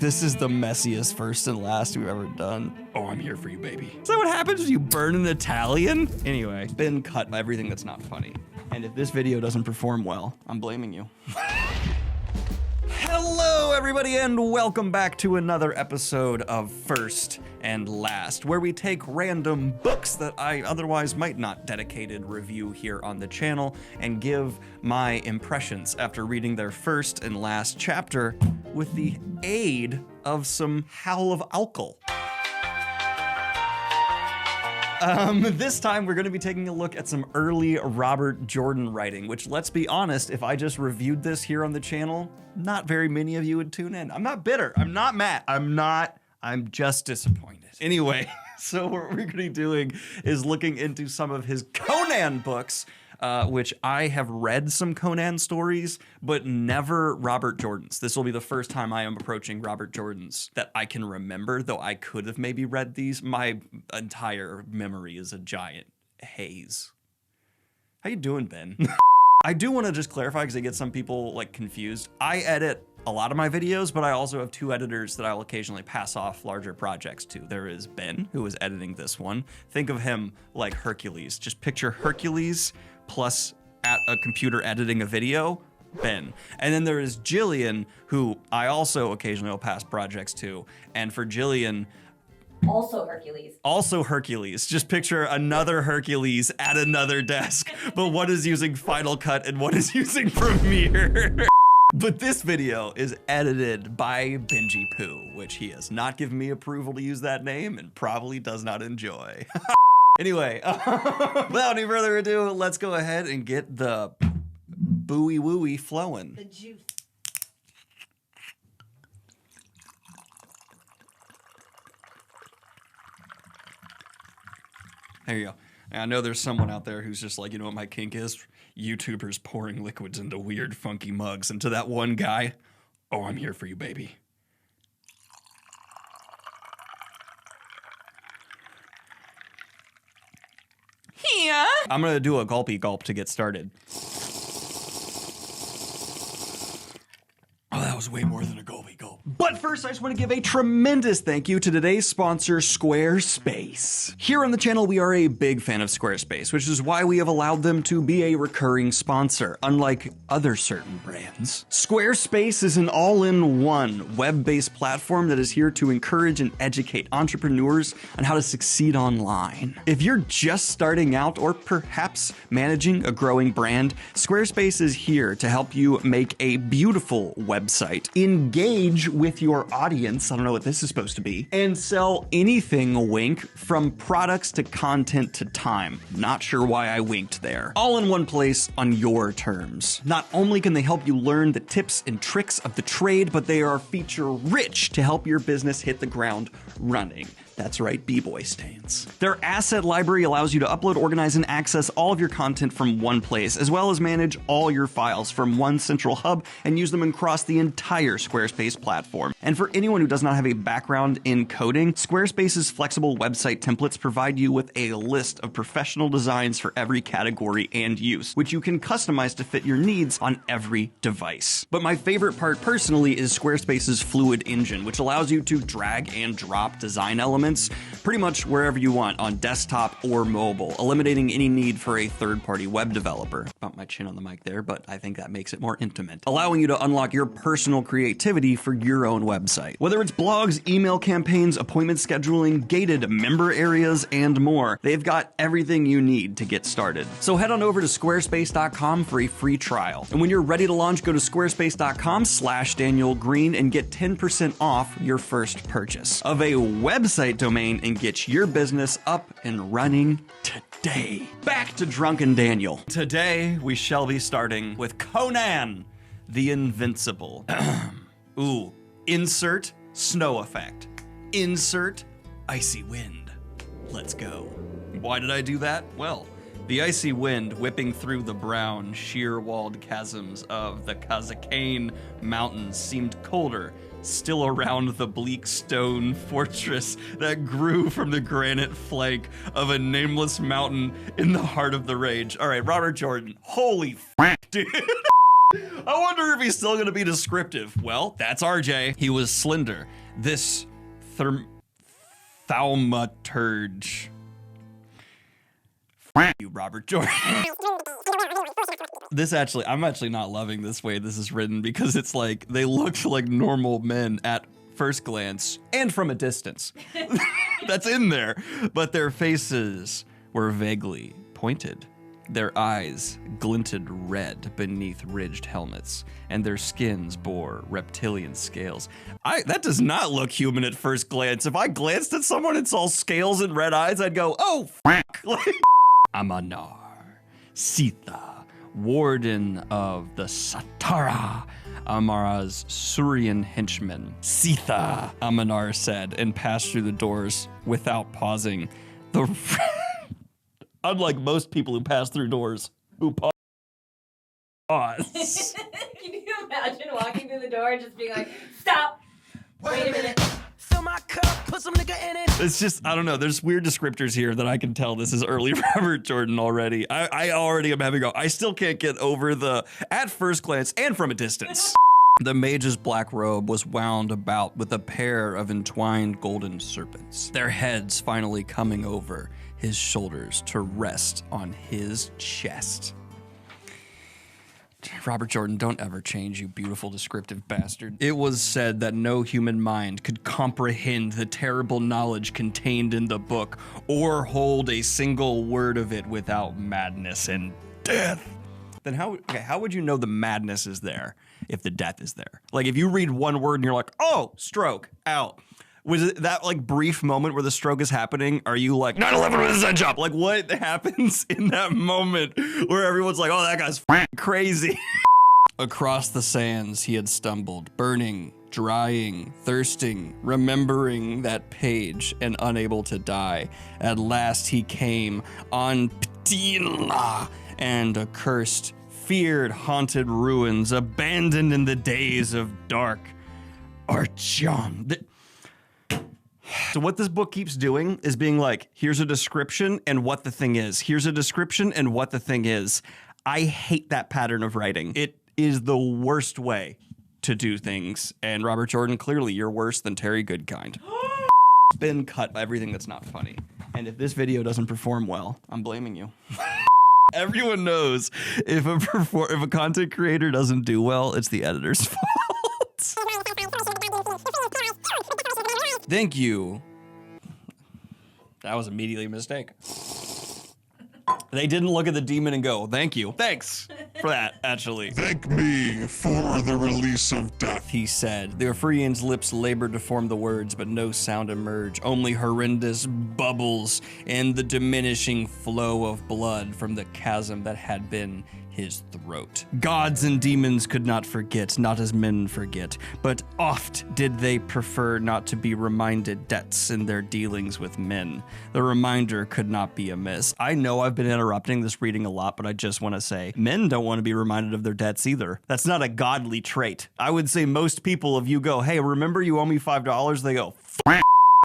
This is the messiest first and last we've ever done. Oh, I'm here for you, baby. Is that what happens when you burn an Italian? Anyway, Ben cut everything that's not funny. And if this video doesn't perform well, I'm blaming you. Hello, everybody, and welcome back to another episode of First and Last, where we take random books that I otherwise might not dedicated review here on the channel and give my impressions after reading their first and last chapter with the aid of some howl of alcohol. This time we're going to be taking a look at some early Robert Jordan writing, which, let's be honest, if I just reviewed this here on the channel, not very many of you would tune in. I'm not bitter. I'm not mad. I'm just disappointed. Anyway, so what we're going to be doing is looking into some of his Conan books, which I have read some Conan stories, but never Robert Jordan's. This will be the first time I am approaching Robert Jordan's that I can remember, though I could have maybe read these. My entire memory is a giant haze. How you doing, Ben? I do want to just clarify because I get some people like confused. I edit a lot of my videos, but I also have two editors that I'll occasionally pass off larger projects to. There is Ben, who is editing this one. Think of him like Hercules. Just picture Hercules plus at a computer editing a video, Ben. And then there is Jillian, who I also occasionally will pass projects to. And for Jillian, also Hercules. Also Hercules. Just picture another Hercules at another desk, but one is using Final Cut and one is using Premiere. But this video is edited by Benji Poo, which he has not given me approval to use that name and probably does not enjoy. Anyway, without any further ado, let's go ahead and get the booey wooey flowing. The juice. There you go. And I know there's someone out there who's just like, you know what my kink is? YouTubers pouring liquids into weird, funky mugs. And to that one guy, oh, I'm here for you, baby. Yeah. I'm gonna do a gulpy gulp to get started. Oh, that was way more than a gulpy gulp. But first, I just want to give a tremendous thank you to today's sponsor, Squarespace. Here on the channel, we are a big fan of Squarespace, which is why we have allowed them to be a recurring sponsor, unlike other certain brands. Squarespace is an all-in-one web-based platform that is here to encourage and educate entrepreneurs on how to succeed online. If you're just starting out or perhaps managing a growing brand, Squarespace is here to help you make a beautiful website, engage with your audience, I don't know what this is supposed to be, and sell anything, wink, from products to content to time. Not sure why I winked there. All in one place on your terms. Not only can they help you learn the tips and tricks of the trade, but they are feature rich to help your business hit the ground running. That's right, B-boy stance. Their asset library allows you to upload, organize, and access all of your content from one place, as well as manage all your files from one central hub and use them across the entire Squarespace platform. And for anyone who does not have a background in coding, Squarespace's flexible website templates provide you with a list of professional designs for every category and use, which you can customize to fit your needs on every device. But my favorite part personally is Squarespace's Fluid Engine, which allows you to drag and drop design elements pretty much wherever you want on desktop or mobile, eliminating any need for a third-party web developer. Bumped my chin on the mic there, but I think that makes it more intimate. Allowing you to unlock your personal creativity for your own website. Whether it's blogs, email campaigns, appointment scheduling, gated member areas, and more, they've got everything you need to get started. So head on over to squarespace.com for a free trial. And when you're ready to launch, go to squarespace.com/Daniel Green and get 10% off your first purchase of a website domain and get your business up and running today. Back to Drunken Daniel. Today we shall be starting with Conan the Invincible. Ooh, insert snow effect. Insert icy wind. Let's go. Why did I do that? Well, the icy wind whipping through the brown, sheer-walled chasms of the Kazakhane Mountains seemed colder still around the bleak stone fortress that grew from the granite flank of a nameless mountain in the heart of the rage. All right, Robert Jordan. Holy f***, dude. I wonder if he's still gonna be descriptive. Well, that's RJ. He was slender. This thaumaturge. You, Robert Jordan. I'm actually not loving this way this is written because it's like they looked like normal men at first glance and from a distance. That's in there. But their faces were vaguely pointed. Their eyes glinted red beneath ridged helmets, and their skins bore reptilian scales. That does not look human at first glance. If I glanced at someone and saw scales and red eyes, I'd go, oh, f***. Amanar, Sitha, warden of the Satara, Amara's Surian henchman. Sitha, Amanar said, and passed through the doors without pausing. Unlike most people who pass through doors, who pause. Can you imagine walking through the door and just being like, stop, wait a minute. Fill my cup, put some nigga in it. It's just, I don't know, there's weird descriptors here that I can tell this is early Robert Jordan already. I already am having I still can't get over the at first glance and from a distance. The mage's black robe was wound about with a pair of entwined golden serpents, their heads finally coming over his shoulders to rest on his chest. Robert Jordan, don't ever change, you beautiful descriptive bastard. It was said that no human mind could comprehend the terrible knowledge contained in the book or hold a single word of it without madness and death. Then how would you know the madness is there if the death is there? Like if you read one word and you're like, oh, stroke, out. Was it that like brief moment where the stroke is happening? Are you like 9/11 with his head chop? Like what happens in that moment where everyone's like, oh, that guy's crazy? Across the sands he had stumbled, burning, drying, thirsting, remembering that page and unable to die. At last he came on Ptila and accursed, feared, haunted ruins, abandoned in the days of dark Archon. So what this book keeps doing is being like, here's a description and what the thing is. Here's a description and what the thing is. I hate that pattern of writing. It is the worst way to do things. And Robert Jordan, clearly you're worse than Terry Goodkind. Spin cut everything that's not funny. And if this video doesn't perform well, I'm blaming you. Everyone knows if a content creator doesn't do well, it's the editor's fault. Thank you. That was immediately a mistake. They didn't look at the demon and go, thank you. Thanks for that, actually. Thank me for the release of death, He said. The Ephrian's lips labored to form the words, but no sound emerged, only horrendous bubbles and the diminishing flow of blood from the chasm that had been his throat. Gods and demons could not forget, not as men forget, but oft did they prefer not to be reminded debts in their dealings with men. The reminder could not be amiss. I know I've been interrupting this reading a lot, but I just want to say, men don't want to be reminded of their debts either. That's not a godly trait. I would say most people, if you go, hey, remember you owe me $5, they go, F***.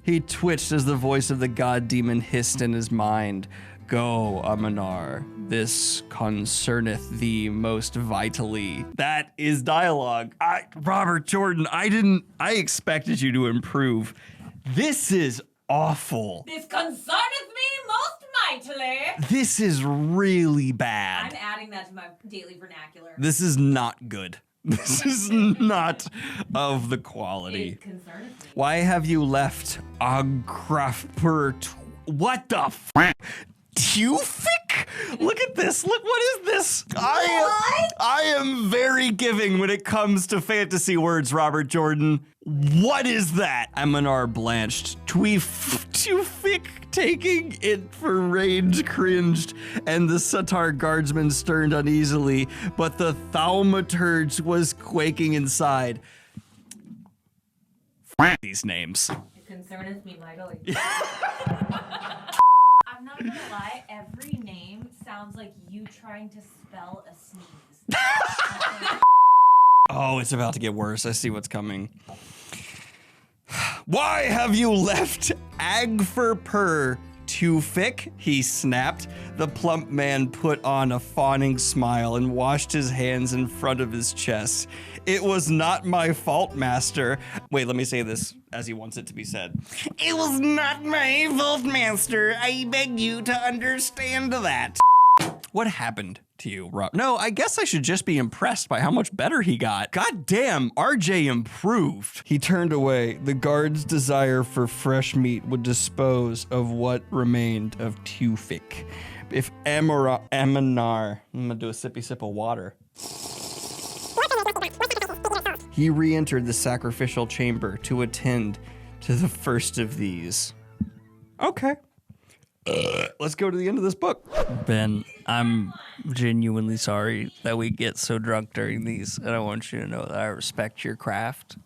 He twitched as the voice of the god demon hissed in his mind. Go, Amanar, this concerneth thee most vitally. That is dialogue. Robert Jordan, I expected you to improve. This is awful. This concerneth me most mightily. This is really bad. I'm adding that to my daily vernacular. This is not good. This is not of the quality. It concerneth me. Why have you left Agrafpur? What the f? Tufik? Look at this. Look, what is this? I am very giving when it comes to fantasy words, Robert Jordan. What is that? Amanar blanched. Tufik taking it for rage cringed, and the Satar guardsman stirred uneasily, but the thaumaturge was quaking inside. These names. It concerneth me mightily. I'm not gonna lie, every name sounds like you trying to spell a sneeze. Oh, it's about to get worse. I see what's coming. Why have you left Agferpur Tewfik, he snapped. The plump man put on a fawning smile and washed his hands in front of his chest. It was not my fault, master. Wait, let me say this as he wants it to be said. It was not my fault, master. I beg you to understand that. What happened to you, Rob? No, I guess I should just be impressed by how much better he got. God damn, RJ improved. He turned away. The guard's desire for fresh meat would dispose of what remained of Tewfik. If Aminar, I'm gonna do a sippy sip of water. He re-entered the sacrificial chamber to attend to the first of these. Okay. Let's go to the end of this book. Ben, I'm genuinely sorry that we get so drunk during these, and I want you to know that I respect your craft.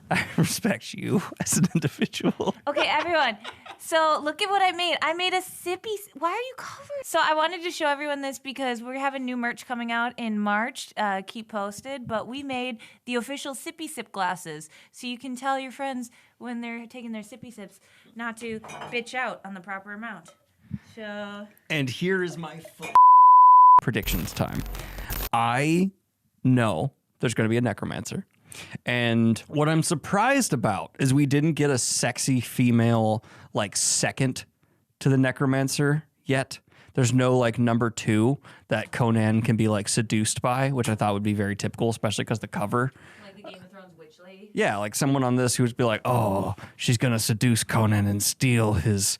I respect you as an individual. Okay, everyone. So look at what I made. I made a sippy. Why are you covered? So I wanted to show everyone this because we're having new merch coming out in March. Keep posted. But we made the official sippy sip glasses, so you can tell your friends when they're taking their sippy sips not to bitch out on the proper amount. So. And here is my predictions time. I know there's going to be a necromancer. And what I'm surprised about is we didn't get a sexy female, like, second to the necromancer yet. There's no, like, number 2 that Conan can be, like, seduced by, which I thought would be very typical, especially because the cover. Like the Game of Thrones witch lady? Yeah, like someone on this who would be like, oh, she's going to seduce Conan and steal his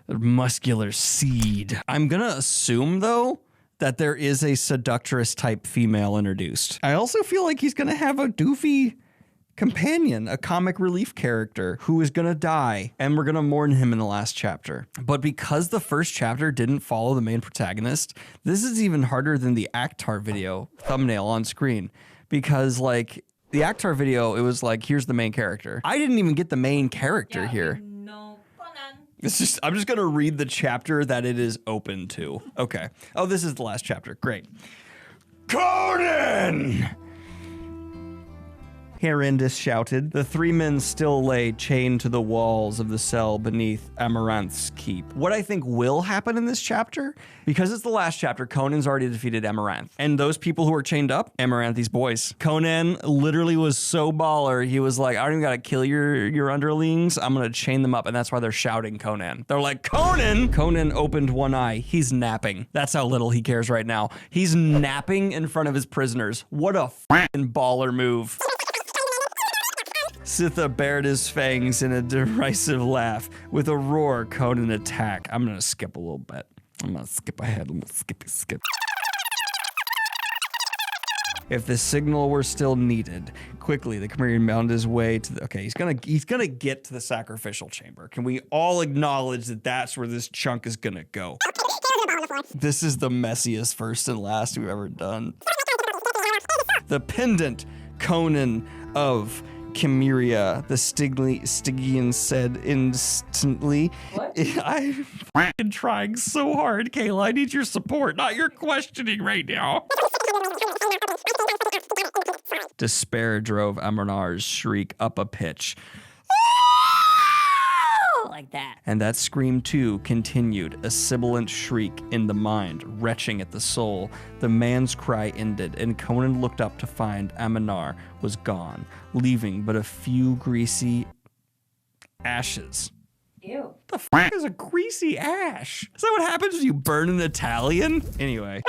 muscular seed. I'm going to assume, though, that there is a seductress type female introduced. I also feel like he's going to have a doofy companion, a comic relief character who is going to die, and we're going to mourn him in the last chapter. But because the first chapter didn't follow the main protagonist, this is even harder than the Akhtar video thumbnail on screen, because, like, the Akhtar video, it was like, here's the main character. I didn't even get the main character here. No, Conan. I'm just gonna read the chapter that it is open to. Okay. Oh, this is the last chapter. Great. Conan! Herindus shouted. The 3 men still lay chained to the walls of the cell beneath Amaranth's keep. What I think will happen in this chapter, because it's the last chapter, Conan's already defeated Amaranth. And those people who are chained up, Amaranthy's boys. Conan literally was so baller, he was like, I don't even gotta kill your underlings, I'm gonna chain them up, and that's why they're shouting Conan. They're like, Conan! Conan opened one eye. He's napping. That's how little he cares right now. He's napping in front of his prisoners. What a f***ing baller move. Sitha bared his fangs in a derisive laugh. With a roar, Conan attacked. I'm gonna skip a little bit. I'm gonna skip ahead. I'm gonna skip. If the signal were still needed, quickly the Cimmerian bound his way to the. Okay, he's gonna get to the sacrificial chamber. Can we all acknowledge that that's where this chunk is gonna go? This is the messiest first and last we've ever done. The pendant, Conan of Cimmeria, the Stygian said instantly. What? I'm f***ing trying so hard, Kayla. I need your support, not your questioning right now. Despair drove Amarnar's shriek up a pitch. Like that. And that scream too continued, a sibilant shriek in the mind, retching at the soul. The man's cry ended, and Conan looked up to find Aminar was gone, leaving but a few greasy ashes. Ew. The f*** is a greasy ash? Is that what happens when you burn an Italian? Anyway.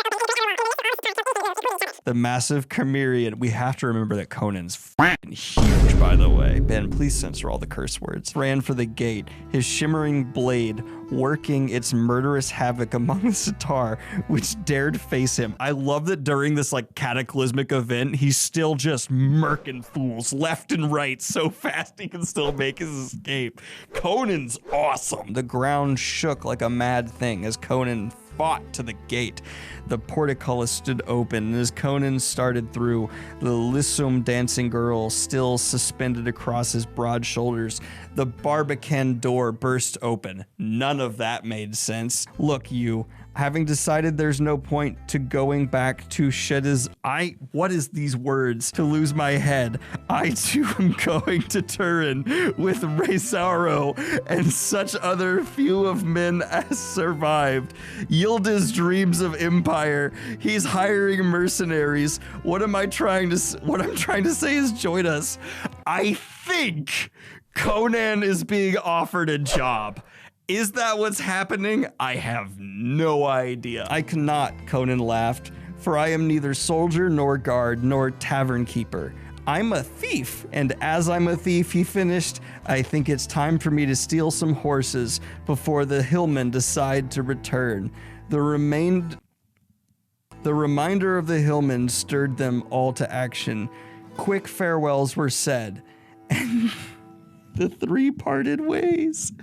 The massive Cimmerian. We have to remember that Conan's f***ing huge, by the way. Ben, please censor all the curse words. Ran for the gate, his shimmering blade working its murderous havoc among the sitar, which dared face him. I love that during this, like, cataclysmic event, he's still just murking fools left and right so fast he can still make his escape. Conan's awesome. The ground shook like a mad thing as Conan fought to the gate. The portcullis stood open, and as Conan started through, the lissom dancing girl still suspended across his broad shoulders. The barbican door burst open. None of that made sense. Look, you, Having decided there's no point to going back to what is these words? To lose my head. I too am going to Turin with Resauro and such other few of men as survived. Yildiz dreams of empire. He's hiring mercenaries. What I'm trying to say is join us. I think Conan is being offered a job. Is that what's happening? I have no idea. I cannot, Conan laughed, for I am neither soldier nor guard nor tavern keeper. I'm a thief, and as I'm a thief, he finished, I think it's time for me to steal some horses before the hillmen decide to return. The reminder of the hillmen stirred them all to action. Quick farewells were said, and the three parted ways.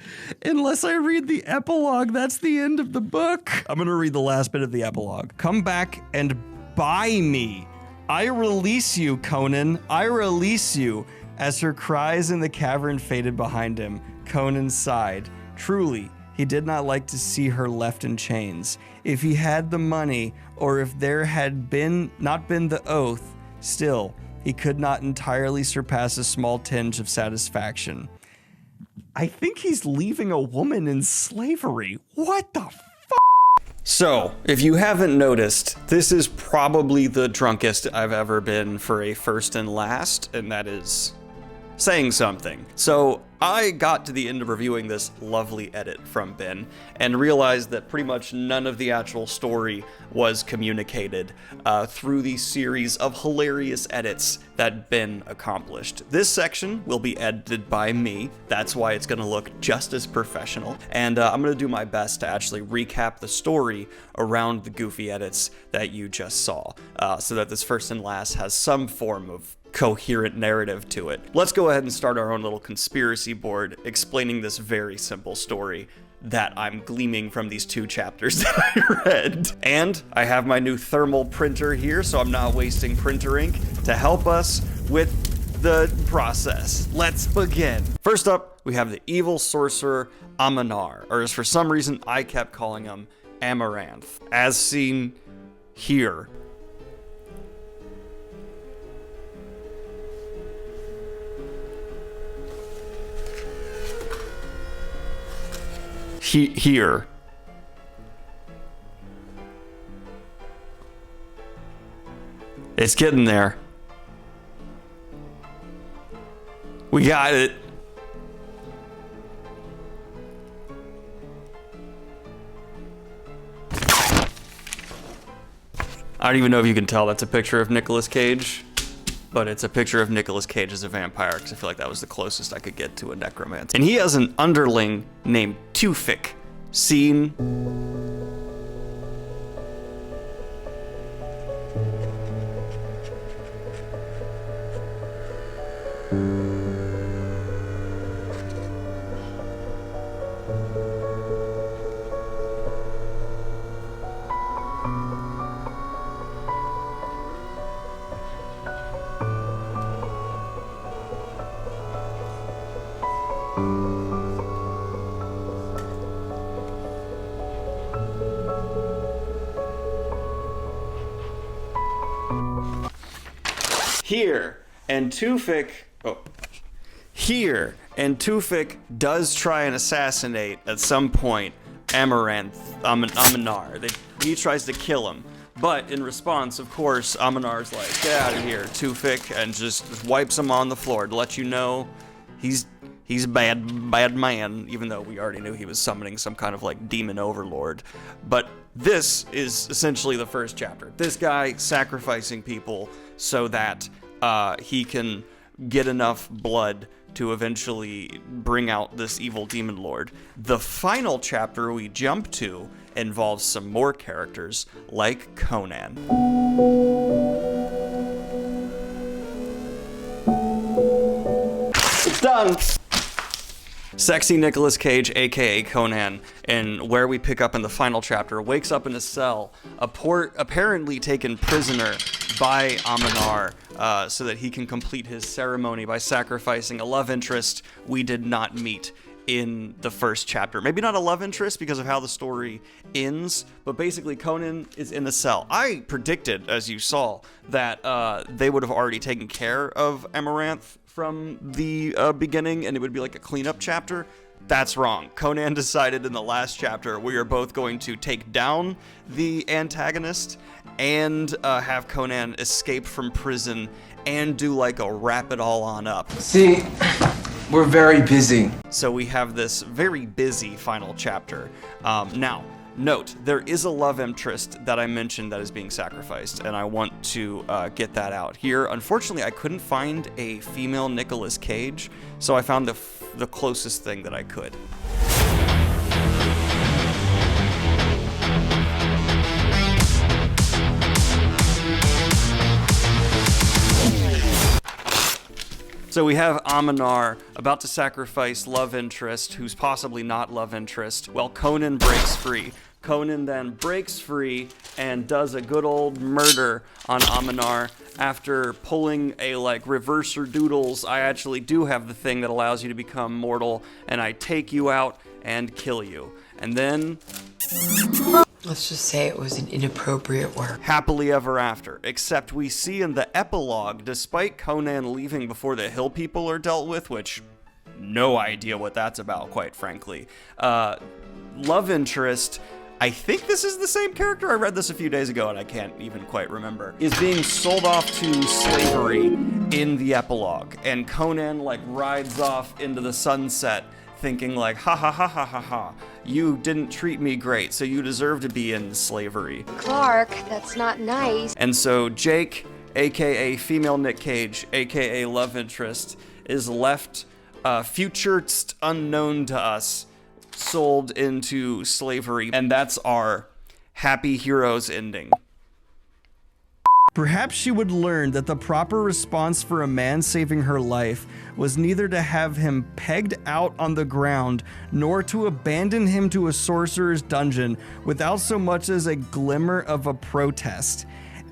Unless I read the epilogue, that's the end of the book. I'm gonna read the last bit of the epilogue. Come back and buy me. I release you, Conan. I release you. As her cries in the cavern faded behind him, Conan sighed. Truly, he did not like to see her left in chains. If he had the money, or if there had not been the oath, still, he could not entirely surpass a small tinge of satisfaction. I think he's leaving a woman in slavery. What the f***? So, if you haven't noticed, this is probably the drunkest I've ever been for a first and last, and that is saying something. So, I got to the end of reviewing this lovely edit from Ben and realized that pretty much none of the actual story was communicated through the series of hilarious edits that Ben accomplished. This section will be edited by me. That's why it's going to look just as professional. And I'm going to do my best to actually recap the story around the goofy edits that you just saw, so that this first and last has some form of coherent narrative to it. Let's go ahead and start our own little conspiracy board explaining this very simple story that I'm gleaming from these 2 chapters that I read. And I have my new thermal printer here, so I'm not wasting printer ink to help us with the process. Let's begin. First up, we have the evil sorcerer Amanar, or as for some reason I kept calling him Amaranth, as seen here. Here. It's getting there. We got it. I don't even know if you can tell that's a picture of Nicolas Cage, but it's a picture of Nicolas Cage as a vampire, because I feel like that was the closest I could get to a necromancer. And he has an underling named Tufik, seen. Here, and Tufik does try and assassinate at some point Amanar. He tries to kill him, but in response, of course, Amanar's like, get out of here, Tufik, and just wipes him on the floor to let you know he's a bad man, even though we already knew he was summoning some kind of like demon overlord. But this is essentially the first chapter. This guy sacrificing people so that he can get enough blood to eventually bring out this evil demon lord. The final chapter we jump to involves some more characters like Conan. It's done! Sexy Nicolas Cage, aka Conan, and where we pick up in the final chapter, wakes up in a cell, apparently taken prisoner by Amanar, so that he can complete his ceremony by sacrificing a love interest we did not meet in the first chapter. Maybe not a love interest because of how the story ends, but basically Conan is in a cell. I predicted, as you saw, that they would have already taken care of Amaranth from the beginning, and it would be like a cleanup chapter. That's wrong. Conan decided in the last chapter we are both going to take down the antagonist and have Conan escape from prison and do like a wrap it all on up. See, we're very busy. So we have this very busy final chapter. Now, note, there is a love interest that I mentioned that is being sacrificed, and I want to get that out here. Unfortunately, I couldn't find a female Nicolas Cage, so I found the closest thing that I could. So we have Aminar about to sacrifice love interest, who's possibly not love interest, while Conan breaks free. Conan then breaks free and does a good old murder on Aminar after pulling a reverser doodles. I actually do have the thing that allows you to become mortal, and I take you out and kill you. And then let's just say it was an inappropriate work. Happily ever after. Except we see in the epilogue, despite Conan leaving before the hill people are dealt with, which no idea what that's about, quite frankly. Love interest, I think this is the same character, I read this a few days ago and I can't even quite remember, is being sold off to slavery in the epilogue. And Conan rides off into the sunset thinking ha ha ha ha ha ha, you didn't treat me great, so you deserve to be in slavery. Clark, that's not nice. And so Jake, aka female Nick Cage, aka love interest, is left future unknown to us, sold into slavery, and that's our happy heroes ending. Perhaps she would learn that the proper response for a man saving her life was neither to have him pegged out on the ground, nor to abandon him to a sorcerer's dungeon without so much as a glimmer of a protest.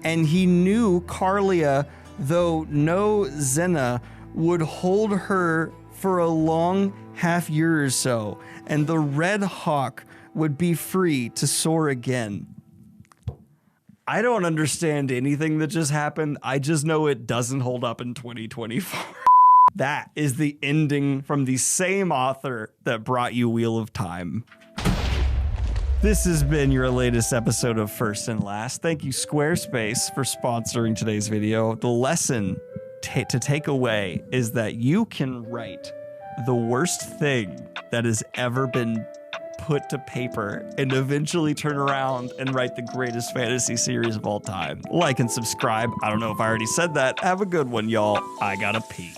And he knew Carlia, though no Xena, would hold her for a long half year or so, and the Red Hawk would be free to soar again. I don't understand anything that just happened. I just know it doesn't hold up in 2024. That is the ending from the same author that brought you Wheel of Time. This has been your latest episode of First and Last. Thank you, Squarespace, for sponsoring today's video. The lesson to take away is that you can write the worst thing that has ever been put to paper and eventually turn around and write the greatest fantasy series of all time. Like and subscribe. I don't know if I already said that. Have a good one, y'all. I gotta pee.